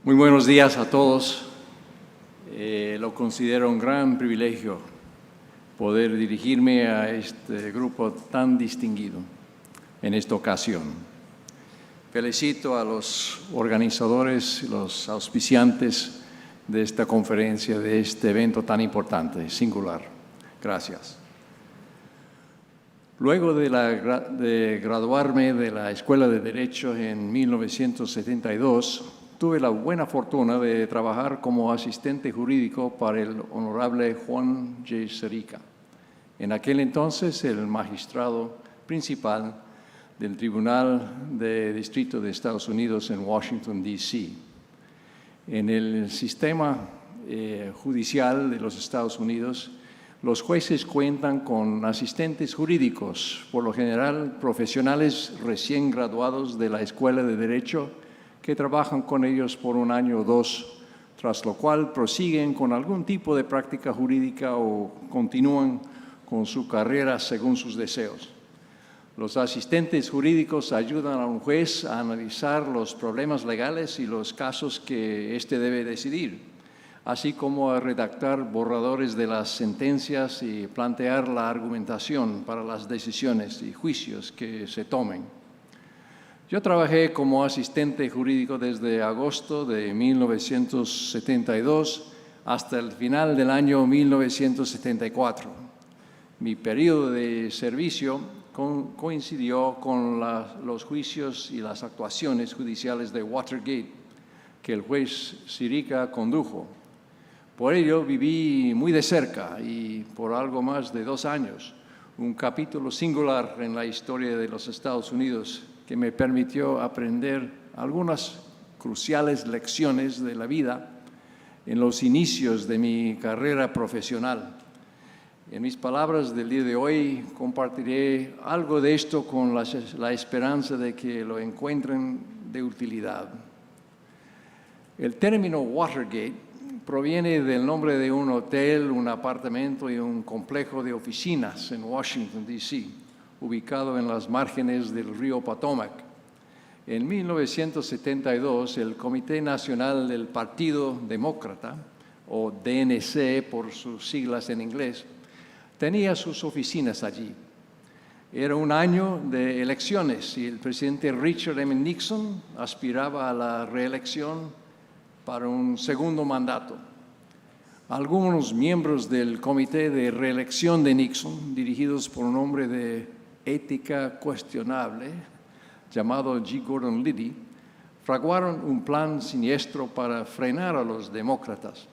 Muy buenos días a todos. Lo considero un gran privilegio poder dirigirme a este grupo tan distinguido en esta ocasión. Felicito a los organizadores, los auspiciantes de esta conferencia, de este evento tan importante, singular. Gracias. Luego de graduarme de la Escuela de Derecho en 1972, tuve la buena fortuna de trabajar como asistente jurídico para el honorable Juan J. Sirica, en aquel entonces el magistrado principal del Tribunal de Distrito de Estados Unidos en Washington, D.C. En el sistema judicial de los Estados Unidos, los jueces cuentan con asistentes jurídicos, por lo general profesionales recién graduados de la Escuela de Derecho, que trabajan con ellos por un año o dos, tras lo cual prosiguen con algún tipo de práctica jurídica o continúan con su carrera según sus deseos. Los asistentes jurídicos ayudan a un juez a analizar los problemas legales y los casos que éste debe decidir, así como a redactar borradores de las sentencias y plantear la argumentación para las decisiones y juicios que se tomen. Yo trabajé como asistente jurídico desde agosto de 1972 hasta el final del año 1974. Mi periodo de servicio coincidió con los juicios y las actuaciones judiciales de Watergate que el juez Sirica condujo. Por ello viví muy de cerca y por algo más de 2 años un capítulo singular en la historia de los Estados Unidos que me permitió aprender algunas cruciales lecciones de la vida en los inicios de mi carrera profesional. En mis palabras del día de hoy compartiré algo de esto con la esperanza de que lo encuentren de utilidad. El término Watergate proviene del nombre de un hotel, un apartamento y un complejo de oficinas en Washington, D.C., ubicado en las márgenes del río Potomac. En 1972, el Comité Nacional del Partido Demócrata, o DNC por sus siglas en inglés, tenía sus oficinas allí. Era un año de elecciones y el presidente Richard M. Nixon aspiraba a la reelección para un segundo mandato. Algunos miembros del comité de reelección de Nixon, dirigidos por un hombre de ética cuestionable llamado G. Gordon Liddy, fraguaron un plan siniestro para frenar a los demócratas.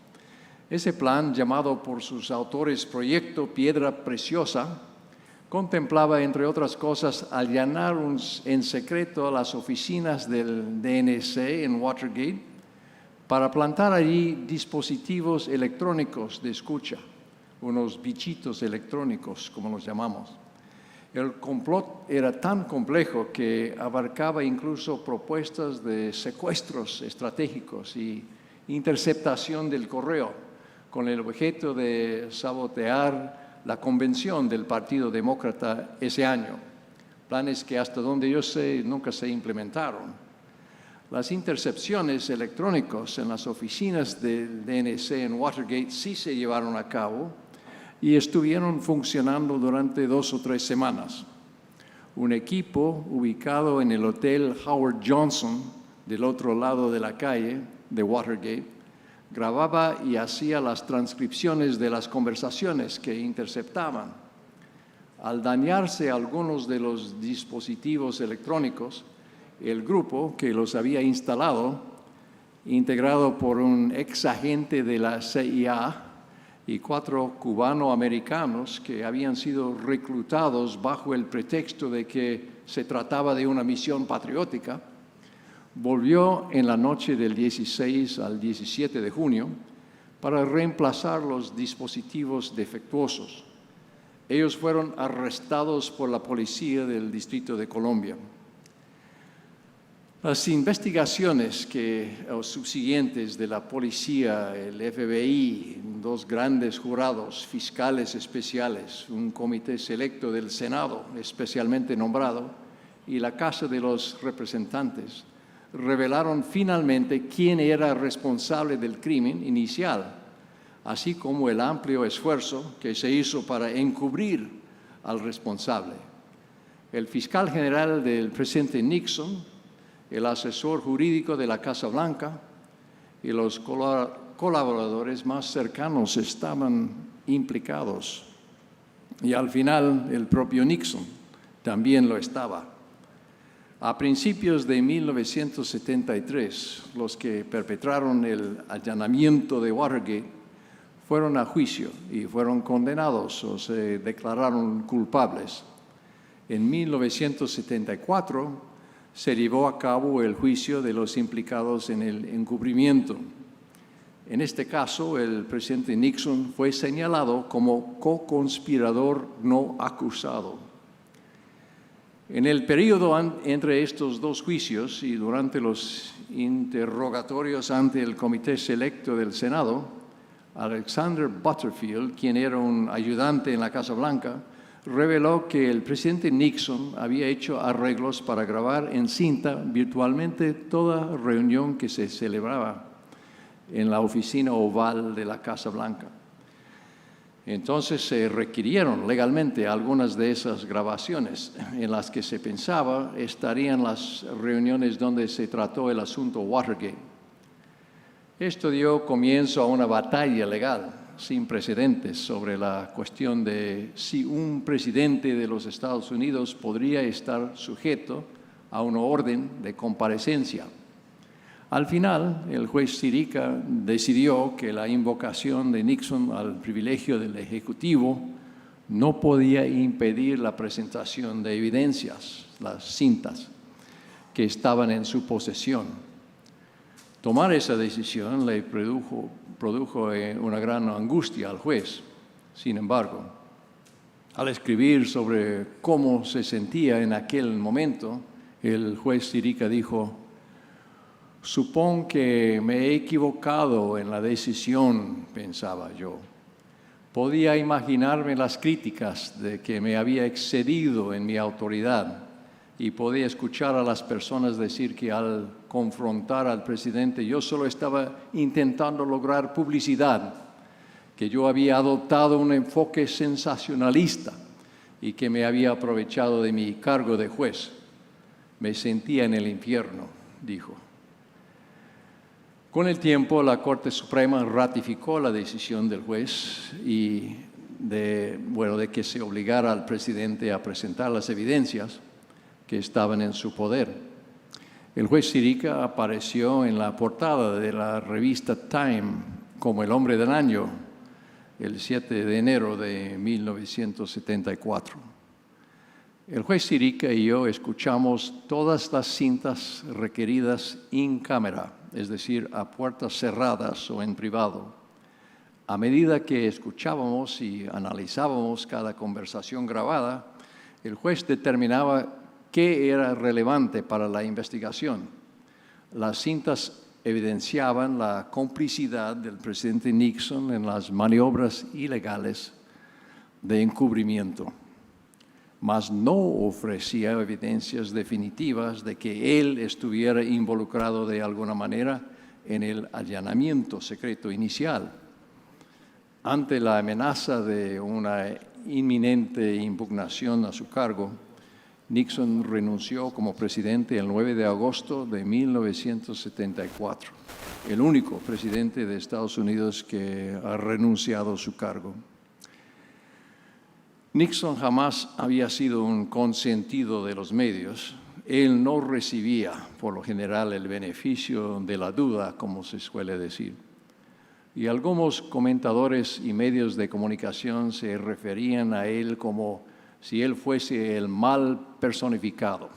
Ese plan, llamado por sus autores Proyecto Piedra Preciosa, contemplaba, entre otras cosas, allanar en secreto las oficinas del DNC en Watergate para plantar allí dispositivos electrónicos de escucha, unos bichitos electrónicos, como los llamamos. El complot era tan complejo que abarcaba incluso propuestas de secuestros estratégicos y interceptación del correo, con el objeto de sabotear la convención del Partido Demócrata ese año. Planes que hasta donde yo sé nunca se implementaron. Las intercepciones electrónicas en las oficinas del DNC en Watergate sí se llevaron a cabo y estuvieron funcionando durante 2 o 3 semanas. Un equipo ubicado en el Hotel Howard Johnson, del otro lado de la calle de Watergate, grababa y hacía las transcripciones de las conversaciones que interceptaban. Al dañarse algunos de los dispositivos electrónicos, el grupo que los había instalado, integrado por un ex agente de la CIA y 4 cubano-americanos que habían sido reclutados bajo el pretexto de que se trataba de una misión patriótica, volvió en la noche del 16 al 17 de junio para reemplazar los dispositivos defectuosos. Ellos fueron arrestados por la policía del Distrito de Columbia. Las investigaciones subsiguientes de la policía, el FBI, 2 grandes jurados, fiscales especiales, un comité selecto del Senado especialmente nombrado y la Casa de los Representantes revelaron finalmente quién era responsable del crimen inicial, así como el amplio esfuerzo que se hizo para encubrir al responsable. El fiscal general del presidente Nixon, el asesor jurídico de la Casa Blanca y los colaboradores más cercanos estaban implicados. Y al final, el propio Nixon también lo estaba. A principios de 1973, los que perpetraron el allanamiento de Watergate fueron a juicio y fueron condenados o se declararon culpables. En 1974 se llevó a cabo el juicio de los implicados en el encubrimiento. En este caso, el presidente Nixon fue señalado como co-conspirador no acusado. En el periodo entre estos dos juicios y durante los interrogatorios ante el Comité Selecto del Senado, Alexander Butterfield, quien era un ayudante en la Casa Blanca, reveló que el presidente Nixon había hecho arreglos para grabar en cinta virtualmente toda reunión que se celebraba en la oficina oval de la Casa Blanca. Entonces se requirieron legalmente algunas de esas grabaciones en las que se pensaba estarían las reuniones donde se trató el asunto Watergate. Esto dio comienzo a una batalla legal sin precedentes sobre la cuestión de si un presidente de los Estados Unidos podría estar sujeto a una orden de comparecencia. Al final, el juez Sirica decidió que la invocación de Nixon al privilegio del Ejecutivo no podía impedir la presentación de evidencias, las cintas, que estaban en su posesión. Tomar esa decisión le produjo una gran angustia al juez. Sin embargo, al escribir sobre cómo se sentía en aquel momento, el juez Sirica dijo: «Supongo que me he equivocado en la decisión», pensaba yo. Podía imaginarme las críticas de que me había excedido en mi autoridad y podía escuchar a las personas decir que al confrontar al presidente yo solo estaba intentando lograr publicidad, que yo había adoptado un enfoque sensacionalista y que me había aprovechado de mi cargo de juez. Me sentía en el infierno, dijo. Con el tiempo, la Corte Suprema ratificó la decisión del juez y de que se obligara al presidente a presentar las evidencias que estaban en su poder. El juez Sirica apareció en la portada de la revista Time como el hombre del año el 7 de enero de 1974. El juez Sirica y yo escuchamos todas las cintas requeridas in camera, es decir, a puertas cerradas o en privado. A medida que escuchábamos y analizábamos cada conversación grabada, el juez determinaba qué era relevante para la investigación. Las cintas evidenciaban la complicidad del presidente Nixon en las maniobras ilegales de encubrimiento, mas no ofrecía evidencias definitivas de que él estuviera involucrado de alguna manera en el allanamiento secreto inicial. Ante la amenaza de una inminente impugnación a su cargo, Nixon renunció como presidente el 9 de agosto de 1974, el único presidente de Estados Unidos que ha renunciado a su cargo. Nixon jamás había sido un consentido de los medios. Él no recibía, por lo general, el beneficio de la duda, como se suele decir. Y algunos comentadores y medios de comunicación se referían a él como si él fuese el mal personificado.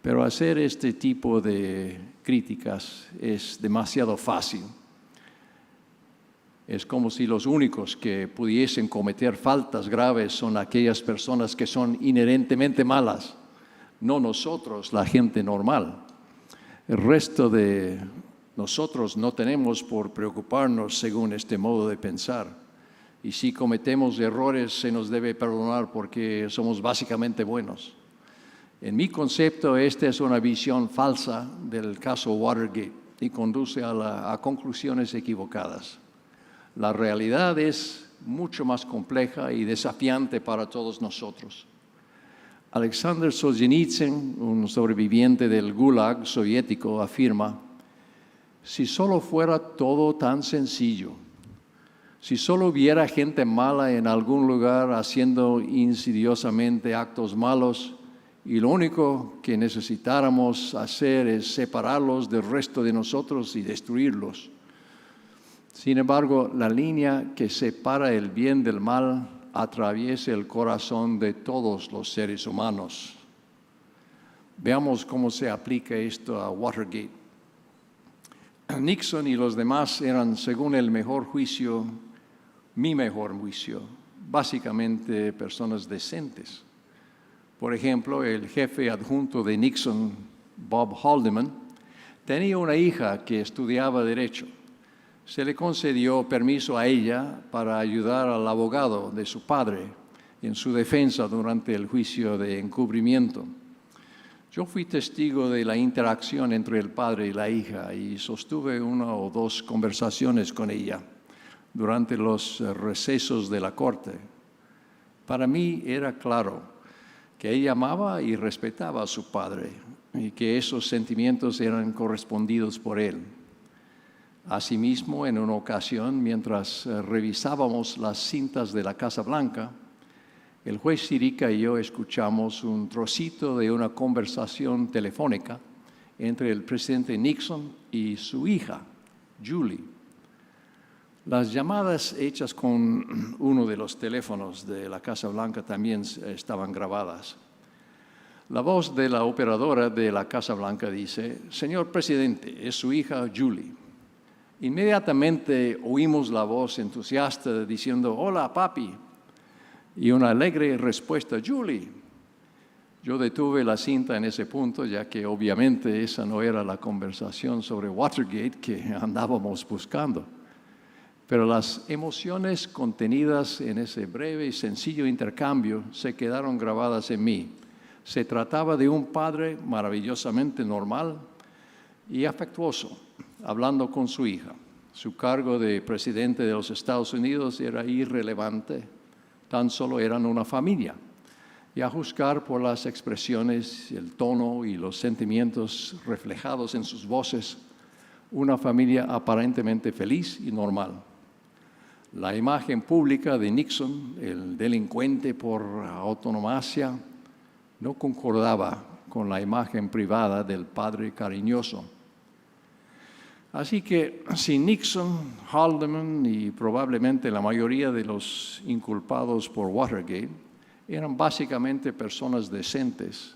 Pero hacer este tipo de críticas es demasiado fácil. Es como si los únicos que pudiesen cometer faltas graves son aquellas personas que son inherentemente malas, no nosotros, la gente normal. El resto de nosotros no tenemos por preocuparnos según este modo de pensar. Y si cometemos errores, se nos debe perdonar porque somos básicamente buenos. En mi concepto, esta es una visión falsa del caso Watergate y conduce a conclusiones equivocadas. La realidad es mucho más compleja y desafiante para todos nosotros. Alexander Solzhenitsyn, un sobreviviente del Gulag soviético, afirma: si solo fuera todo tan sencillo, si solo hubiera gente mala en algún lugar haciendo insidiosamente actos malos y lo único que necesitáramos hacer es separarlos del resto de nosotros y destruirlos. Sin embargo, la línea que separa el bien del mal atraviesa el corazón de todos los seres humanos. Veamos cómo se aplica esto a Watergate. Nixon y los demás eran, según el mejor juicio, mi mejor juicio, básicamente personas decentes. Por ejemplo, el jefe adjunto de Nixon, Bob Haldeman, tenía una hija que estudiaba Derecho. Se le concedió permiso a ella para ayudar al abogado de su padre en su defensa durante el juicio de encubrimiento. Yo fui testigo de la interacción entre el padre y la hija y sostuve una o dos conversaciones con ella durante los recesos de la corte. Para mí era claro que ella amaba y respetaba a su padre y que esos sentimientos eran correspondidos por él. Asimismo, en una ocasión, mientras revisábamos las cintas de la Casa Blanca, el juez Sirica y yo escuchamos un trocito de una conversación telefónica entre el presidente Nixon y su hija, Julie. Las llamadas hechas con uno de los teléfonos de la Casa Blanca también estaban grabadas. La voz de la operadora de la Casa Blanca dice: «Señor presidente, es su hija Julie». Inmediatamente oímos la voz entusiasta diciendo: «Hola, papi», y una alegre respuesta: «Julie». Yo detuve la cinta en ese punto, ya que obviamente esa no era la conversación sobre Watergate que andábamos buscando. Pero las emociones contenidas en ese breve y sencillo intercambio se quedaron grabadas en mí. Se trataba de un padre maravillosamente normal y afectuoso, hablando con su hija. Su cargo de presidente de los Estados Unidos era irrelevante, tan solo eran una familia. Y a juzgar por las expresiones, el tono y los sentimientos reflejados en sus voces, una familia aparentemente feliz y normal. La imagen pública de Nixon, el delincuente por autonomacia, no concordaba con la imagen privada del padre cariñoso. Así que si Nixon, Haldeman y probablemente la mayoría de los inculpados por Watergate eran básicamente personas decentes,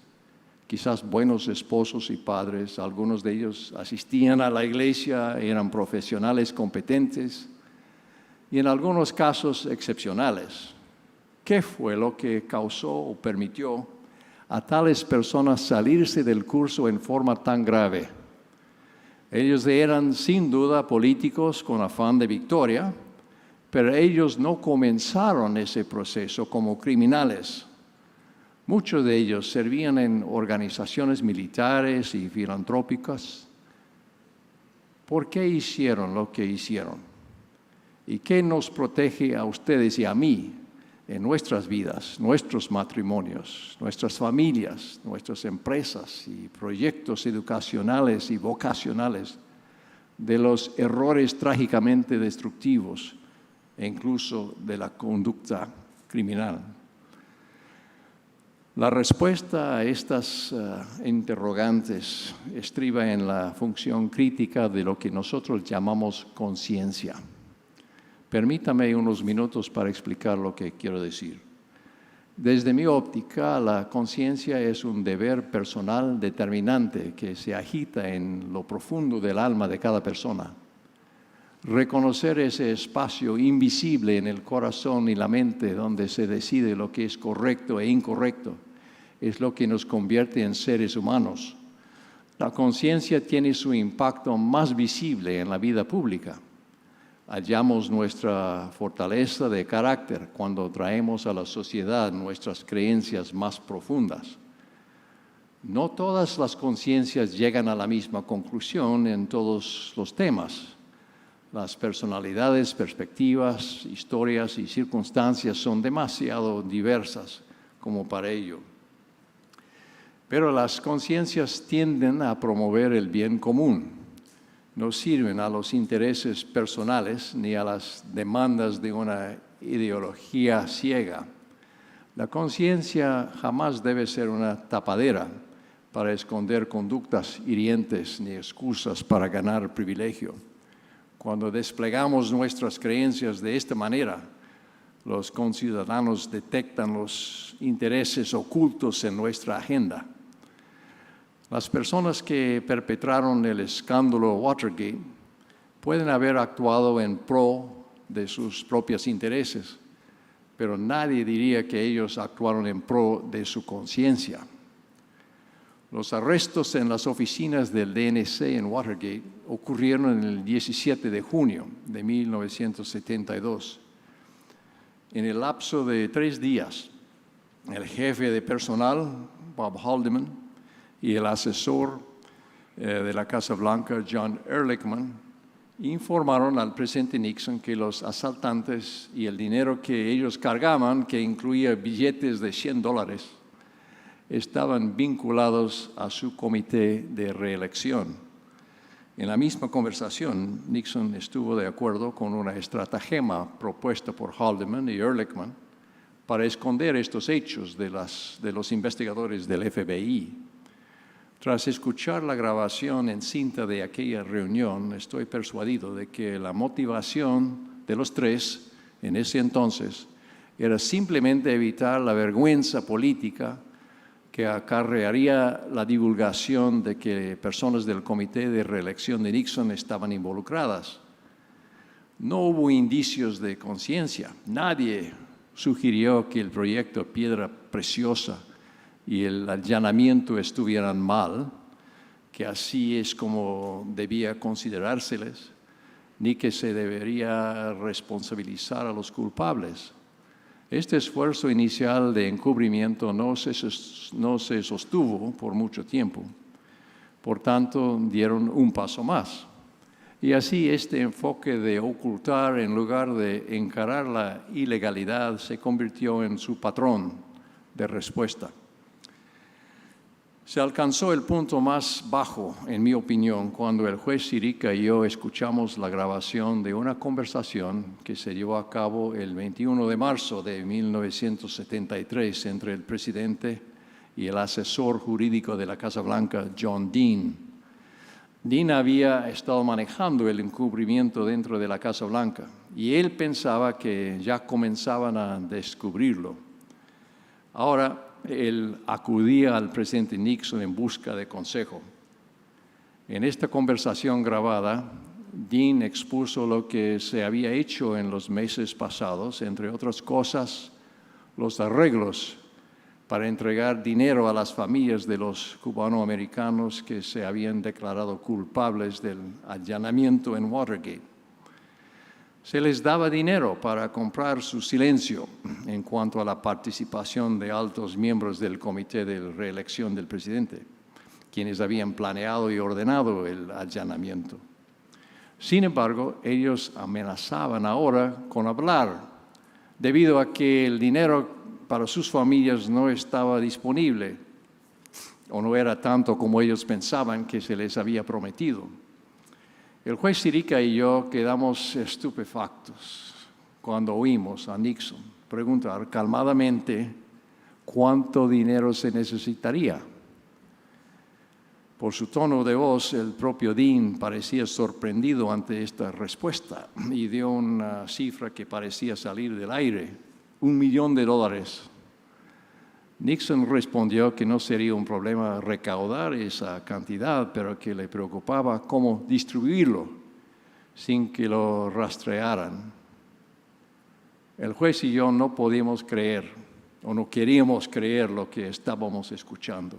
quizás buenos esposos y padres, algunos de ellos asistían a la iglesia, eran profesionales competentes y en algunos casos excepcionales. ¿Qué fue lo que causó o permitió a tales personas salirse del curso en forma tan grave? Ellos eran sin duda políticos con afán de victoria, pero ellos no comenzaron ese proceso como criminales. Muchos de ellos servían en organizaciones militares y filantrópicas. ¿Por qué hicieron lo que hicieron? ¿Y qué nos protege a ustedes y a mí en nuestras vidas, nuestros matrimonios, nuestras familias, nuestras empresas y proyectos educacionales y vocacionales de los errores trágicamente destructivos e incluso de la conducta criminal? La respuesta a estas interrogantes estriba en la función crítica de lo que nosotros llamamos conciencia. Permítame unos minutos para explicar lo que quiero decir. Desde mi óptica, la conciencia es un deber personal determinante que se agita en lo profundo del alma de cada persona. Reconocer ese espacio invisible en el corazón y la mente donde se decide lo que es correcto e incorrecto es lo que nos convierte en seres humanos. La conciencia tiene su impacto más visible en la vida pública. Hallamos nuestra fortaleza de carácter cuando traemos a la sociedad nuestras creencias más profundas. No todas las conciencias llegan a la misma conclusión en todos los temas. Las personalidades, perspectivas, historias y circunstancias son demasiado diversas como para ello. Pero las conciencias tienden a promover el bien común. No sirven a los intereses personales ni a las demandas de una ideología ciega. La conciencia jamás debe ser una tapadera para esconder conductas hirientes ni excusas para ganar privilegio. Cuando desplegamos nuestras creencias de esta manera, los conciudadanos detectan los intereses ocultos en nuestra agenda. Las personas que perpetraron el escándalo Watergate pueden haber actuado en pro de sus propios intereses, pero nadie diría que ellos actuaron en pro de su conciencia. Los arrestos en las oficinas del DNC en Watergate ocurrieron el 17 de junio de 1972. En el lapso de 3 días, el jefe de personal, Bob Haldeman, y el asesor de la Casa Blanca, John Ehrlichman, informaron al presidente Nixon que los asaltantes y el dinero que ellos cargaban, que incluía billetes de $100, estaban vinculados a su comité de reelección. En la misma conversación, Nixon estuvo de acuerdo con una estratagema propuesta por Haldeman y Ehrlichman para esconder estos hechos de los investigadores del FBI. Tras escuchar la grabación en cinta de aquella reunión, estoy persuadido de que la motivación de los tres en ese entonces era simplemente evitar la vergüenza política que acarrearía la divulgación de que personas del comité de reelección de Nixon estaban involucradas. No hubo indicios de conciencia. Nadie sugirió que el proyecto Piedra Preciosa y el allanamiento estuvieran mal, que así es como debía considerárseles, ni que se debería responsabilizar a los culpables. Este esfuerzo inicial de encubrimiento no se sostuvo por mucho tiempo. Por tanto, dieron un paso más. Y así este enfoque de ocultar en lugar de encarar la ilegalidad se convirtió en su patrón de respuesta. Se alcanzó el punto más bajo, en mi opinión, cuando el juez Sirica y yo escuchamos la grabación de una conversación que se llevó a cabo el 21 de marzo de 1973 entre el presidente y el asesor jurídico de la Casa Blanca, John Dean. Dean había estado manejando el encubrimiento dentro de la Casa Blanca y él pensaba que ya comenzaban a descubrirlo. Ahora, él acudía al presidente Nixon en busca de consejo. En esta conversación grabada, Dean expuso lo que se había hecho en los meses pasados, entre otras cosas, los arreglos para entregar dinero a las familias de los cubanoamericanos que se habían declarado culpables del allanamiento en Watergate. Se les daba dinero para comprar su silencio en cuanto a la participación de altos miembros del comité de reelección del presidente, quienes habían planeado y ordenado el allanamiento. Sin embargo, ellos amenazaban ahora con hablar, debido a que el dinero para sus familias no estaba disponible, o no era tanto como ellos pensaban que se les había prometido. El juez Sirica y yo quedamos estupefactos cuando oímos a Nixon preguntar calmadamente cuánto dinero se necesitaría. Por su tono de voz, el propio Dean parecía sorprendido ante esta respuesta y dio una cifra que parecía salir del aire, $1 millón. Nixon respondió que no sería un problema recaudar esa cantidad, pero que le preocupaba cómo distribuirlo sin que lo rastrearan. El juez y yo no podíamos creer, o no queríamos creer lo que estábamos escuchando.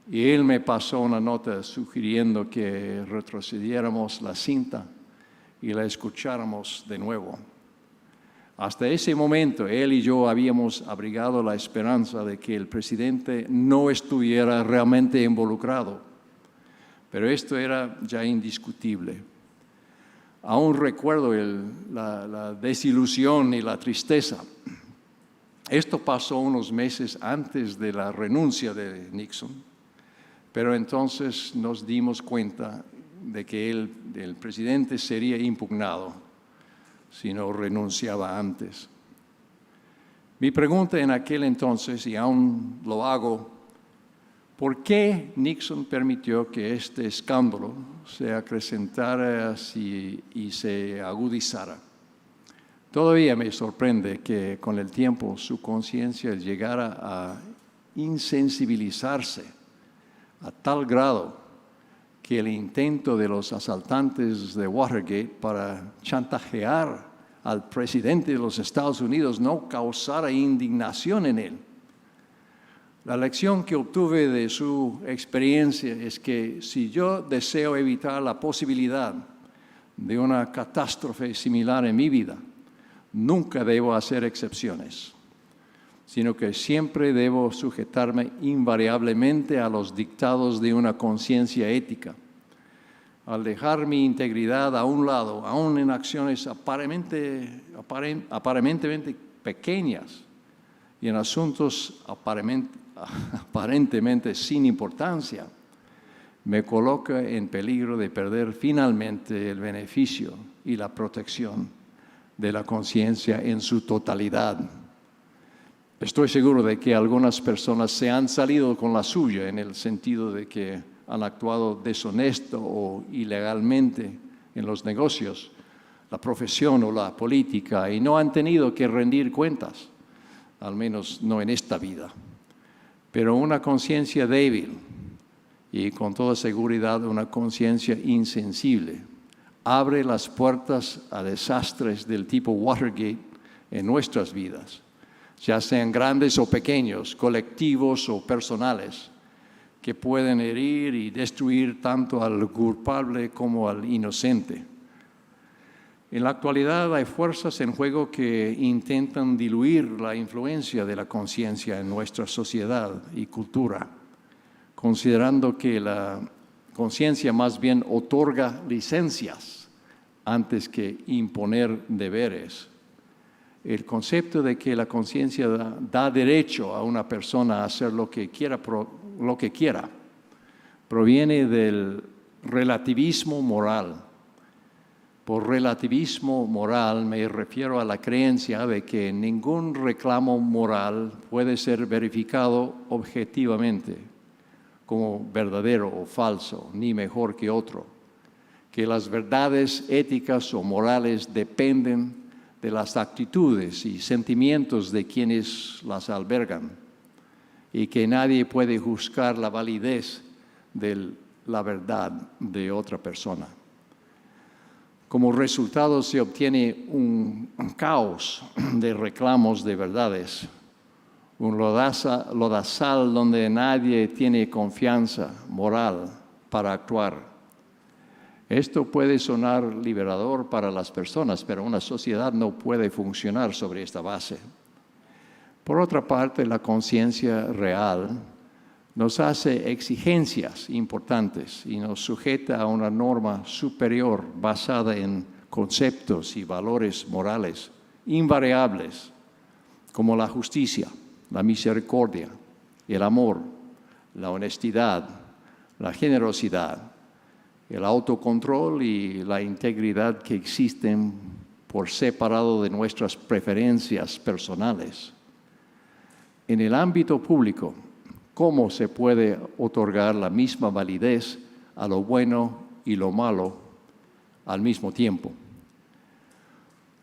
Y él me pasó una nota sugiriendo que retrocediéramos la cinta y la escucháramos de nuevo. Hasta ese momento, él y yo habíamos abrigado la esperanza de que el presidente no estuviera realmente involucrado, pero esto era ya indiscutible. Aún recuerdo la desilusión y la tristeza. Esto pasó unos meses antes de la renuncia de Nixon, pero entonces nos dimos cuenta de que el presidente sería impugnado si no renunciaba antes. Mi pregunta en aquel entonces, y aún lo hago, ¿por qué Nixon permitió que este escándalo se acrecentara y se agudizara? Todavía me sorprende que con el tiempo su conciencia llegara a insensibilizarse a tal grado que el intento de los asaltantes de Watergate para chantajear al presidente de los Estados Unidos no causara indignación en él. La lección que obtuve de su experiencia es que si yo deseo evitar la posibilidad de una catástrofe similar en mi vida, nunca debo hacer excepciones, sino que siempre debo sujetarme invariablemente a los dictados de una conciencia ética. Al dejar mi integridad a un lado, aún en acciones aparentemente pequeñas y en asuntos aparentemente sin importancia, me coloca en peligro de perder finalmente el beneficio y la protección de la conciencia en su totalidad. Estoy seguro de que algunas personas se han salido con la suya en el sentido de que han actuado deshonesto o ilegalmente en los negocios, la profesión o la política y no han tenido que rendir cuentas, al menos no en esta vida. Pero una conciencia débil y con toda seguridad una conciencia insensible abre las puertas a desastres del tipo Watergate en nuestras vidas, ya sean grandes o pequeños, colectivos o personales, que pueden herir y destruir tanto al culpable como al inocente. En la actualidad hay fuerzas en juego que intentan diluir la influencia de la conciencia en nuestra sociedad y cultura, considerando que la conciencia más bien otorga licencias antes que imponer deberes. El concepto de que la conciencia da derecho a una persona a hacer lo que quiera proviene del relativismo moral. Por relativismo moral me refiero a la creencia de que ningún reclamo moral puede ser verificado objetivamente como verdadero o falso, ni mejor que otro, que las verdades éticas o morales dependen de las actitudes y sentimientos de quienes las albergan y que nadie puede juzgar la validez de la verdad de otra persona. Como resultado se obtiene un caos de reclamos de verdades, un lodazal donde nadie tiene confianza moral para actuar. Esto puede sonar liberador para las personas, pero una sociedad no puede funcionar sobre esta base. Por otra parte, la conciencia real nos hace exigencias importantes y nos sujeta a una norma superior basada en conceptos y valores morales invariables, como la justicia, la misericordia, el amor, la honestidad, la generosidad, el autocontrol y la integridad que existen por separado de nuestras preferencias personales. En el ámbito público, ¿cómo se puede otorgar la misma validez a lo bueno y lo malo al mismo tiempo?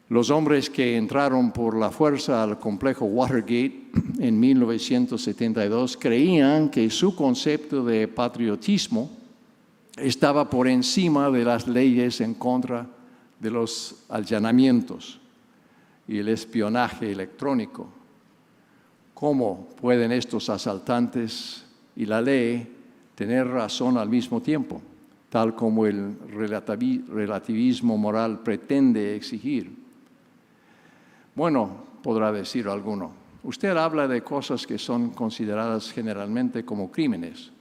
Los hombres que entraron por la fuerza al complejo Watergate en 1972 creían que su concepto de patriotismo estaba por encima de las leyes en contra de los allanamientos y el espionaje electrónico. ¿Cómo pueden estos asaltantes y la ley tener razón al mismo tiempo, tal como el relativismo moral pretende exigir? Bueno, podrá decir alguno, usted habla de cosas que son consideradas generalmente como crímenes.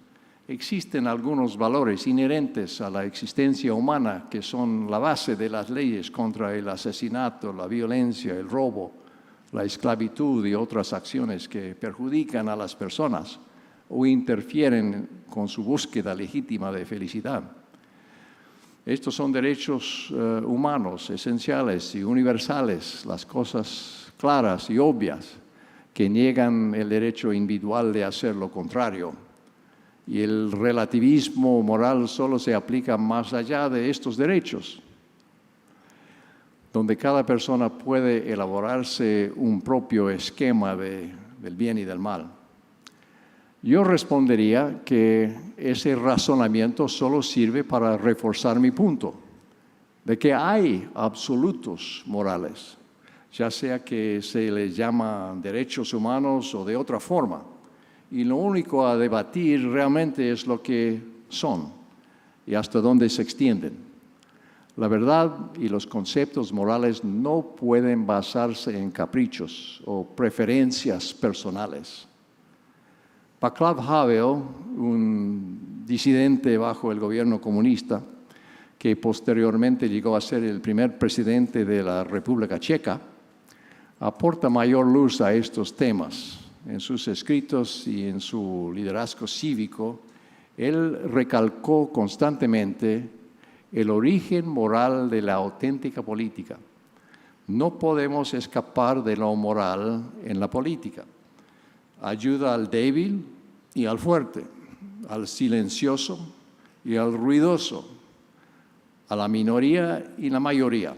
Existen algunos valores inherentes a la existencia humana que son la base de las leyes contra el asesinato, la violencia, el robo, la esclavitud y otras acciones que perjudican a las personas o interfieren con su búsqueda legítima de felicidad. Estos son derechos humanos esenciales y universales, las cosas claras y obvias que niegan el derecho individual de hacer lo contrario. Y el relativismo moral solo se aplica más allá de estos derechos, donde cada persona puede elaborarse un propio esquema del bien y del mal. Yo respondería que ese razonamiento solo sirve para reforzar mi punto, de que hay absolutos morales, ya sea que se les llama derechos humanos o de otra forma. Y lo único a debatir realmente es lo que son y hasta dónde se extienden. La verdad y los conceptos morales no pueden basarse en caprichos o preferencias personales. Václav Havel, un disidente bajo el gobierno comunista, que posteriormente llegó a ser el primer presidente de la República Checa, aporta mayor luz a estos temas. En sus escritos y en su liderazgo cívico, él recalcó constantemente el origen moral de la auténtica política. No podemos escapar de lo moral en la política. Ayuda al débil y al fuerte, al silencioso y al ruidoso, a la minoría y la mayoría.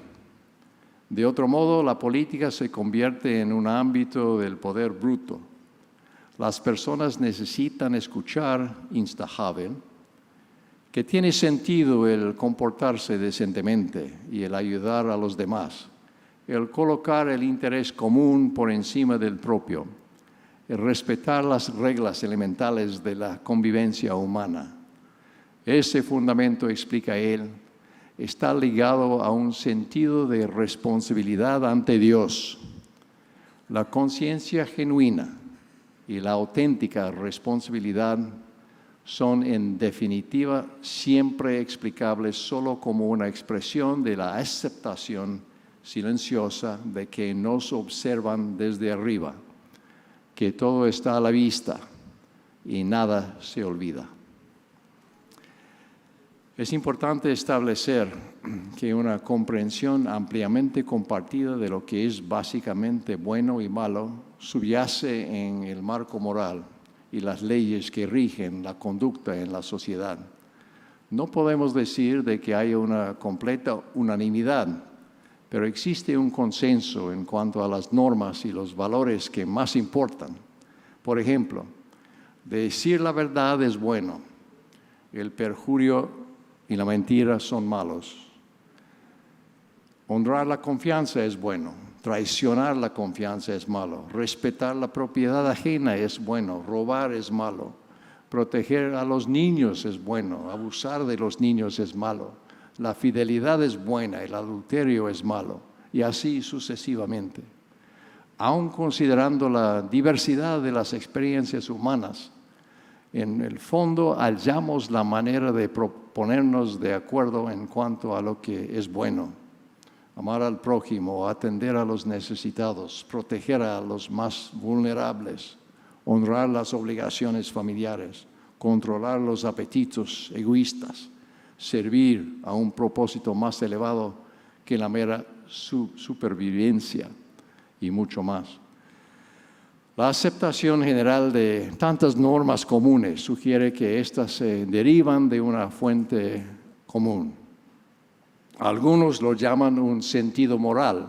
De otro modo, la política se convierte en un ámbito del poder bruto. Las personas necesitan escuchar, insta Havel, que tiene sentido el comportarse decentemente y el ayudar a los demás, el colocar el interés común por encima del propio, el respetar las reglas elementales de la convivencia humana. Ese fundamento, explica él, está ligado a un sentido de responsabilidad ante Dios. La conciencia genuina y la auténtica responsabilidad son en definitiva siempre explicables solo como una expresión de la aceptación silenciosa de que nos observan desde arriba, que todo está a la vista y nada se olvida. Es importante establecer que una comprensión ampliamente compartida de lo que es básicamente bueno y malo subyace en el marco moral y las leyes que rigen la conducta en la sociedad. No podemos decir de que haya una completa unanimidad, pero existe un consenso en cuanto a las normas y los valores que más importan. Por ejemplo, decir la verdad es bueno, el perjurio y la mentira son malos. Honrar la confianza es bueno, traicionar la confianza es malo, respetar la propiedad ajena es bueno, robar es malo, proteger a los niños es bueno, abusar de los niños es malo, la fidelidad es buena, el adulterio es malo, y así sucesivamente. Aun considerando la diversidad de las experiencias humanas, en el fondo hallamos la manera de ponernos de acuerdo en cuanto a lo que es bueno. Amar al prójimo, atender a los necesitados, proteger a los más vulnerables, honrar las obligaciones familiares, controlar los apetitos egoístas, servir a un propósito más elevado que la mera supervivencia y mucho más. La aceptación general de tantas normas comunes sugiere que éstas se derivan de una fuente común. Algunos lo llaman un sentido moral,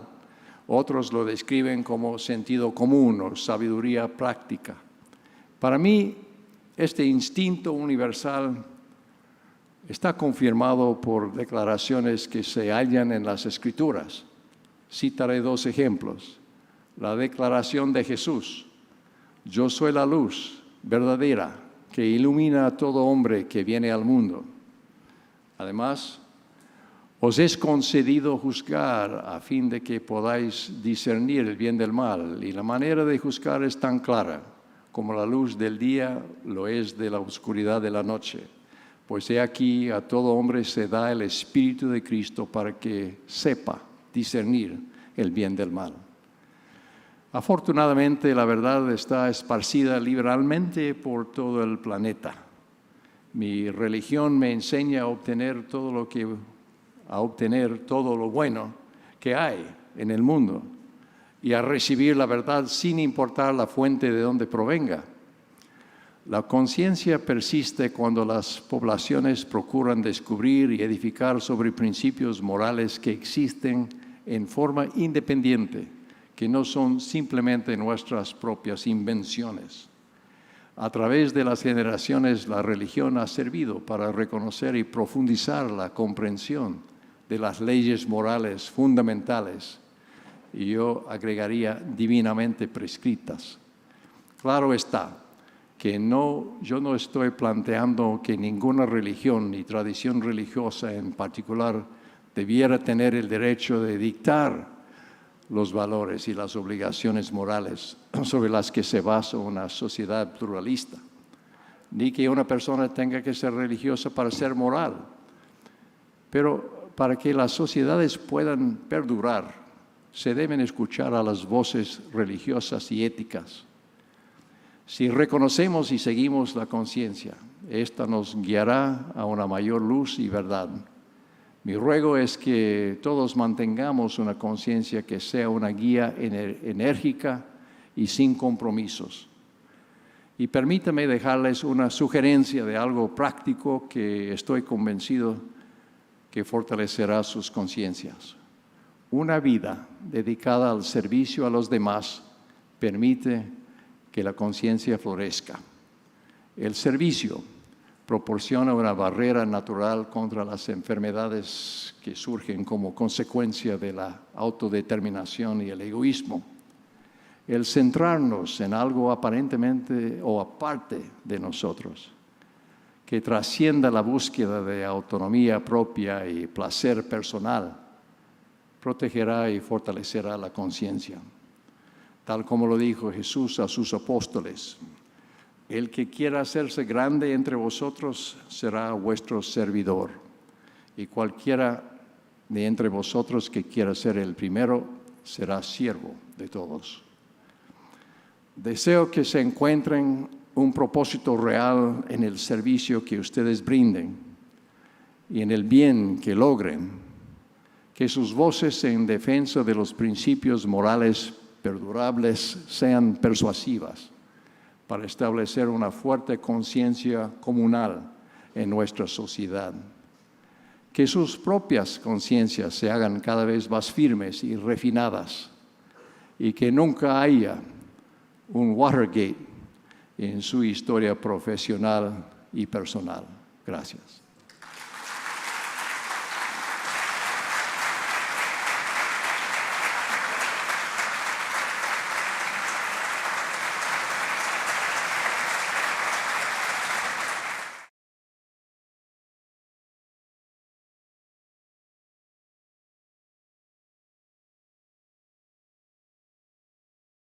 otros lo describen como sentido común o sabiduría práctica. Para mí, este instinto universal está confirmado por declaraciones que se hallan en las Escrituras. Citaré 2 ejemplos. La declaración de Jesús: yo soy la luz verdadera que ilumina a todo hombre que viene al mundo. Además, Os es concedido juzgar a fin de que podáis discernir el bien del mal, y la manera de juzgar es tan clara como la luz del día lo es de la oscuridad de la noche. Pues he aquí, a todo hombre se da el Espíritu de Cristo para que sepa discernir el bien del mal. Afortunadamente, la verdad está esparcida liberalmente por todo el planeta. Mi religión me enseña a obtener todo lo bueno que hay en el mundo y a recibir la verdad sin importar la fuente de donde provenga. La conciencia persiste cuando las poblaciones procuran descubrir y edificar sobre principios morales que existen en forma independiente, que no son simplemente nuestras propias invenciones. A través de las generaciones, la religión ha servido para reconocer y profundizar la comprensión de las leyes morales fundamentales, y yo agregaría divinamente prescritas. Claro está que yo no estoy planteando que ninguna religión ni tradición religiosa en particular debiera tener el derecho de dictar los valores y las obligaciones morales sobre las que se basa una sociedad pluralista, ni que una persona tenga que ser religiosa para ser moral. Pero para que las sociedades puedan perdurar, se deben escuchar a las voces religiosas y éticas. Si reconocemos y seguimos la conciencia, esta nos guiará a una mayor luz y verdad. Mi ruego es que todos mantengamos una conciencia que sea una guía enérgica y sin compromisos. Y permítame dejarles una sugerencia de algo práctico que estoy convencido que fortalecerá sus conciencias. Una vida dedicada al servicio a los demás permite que la conciencia florezca. El servicio proporciona una barrera natural contra las enfermedades que surgen como consecuencia de la autodeterminación y el egoísmo. El centrarnos en algo aparentemente o aparte de nosotros, que trascienda la búsqueda de autonomía propia y placer personal, protegerá y fortalecerá la conciencia. Tal como lo dijo Jesús a sus apóstoles: el que quiera hacerse grande entre vosotros será vuestro servidor, y cualquiera de entre vosotros que quiera ser el primero será siervo de todos. Deseo que se encuentren un propósito real en el servicio que ustedes brinden y en el bien que logren, que sus voces en defensa de los principios morales perdurables sean persuasivas para establecer una fuerte conciencia comunal en nuestra sociedad. Que sus propias conciencias se hagan cada vez más firmes y refinadas, y que nunca haya un Watergate en su historia profesional y personal. Gracias.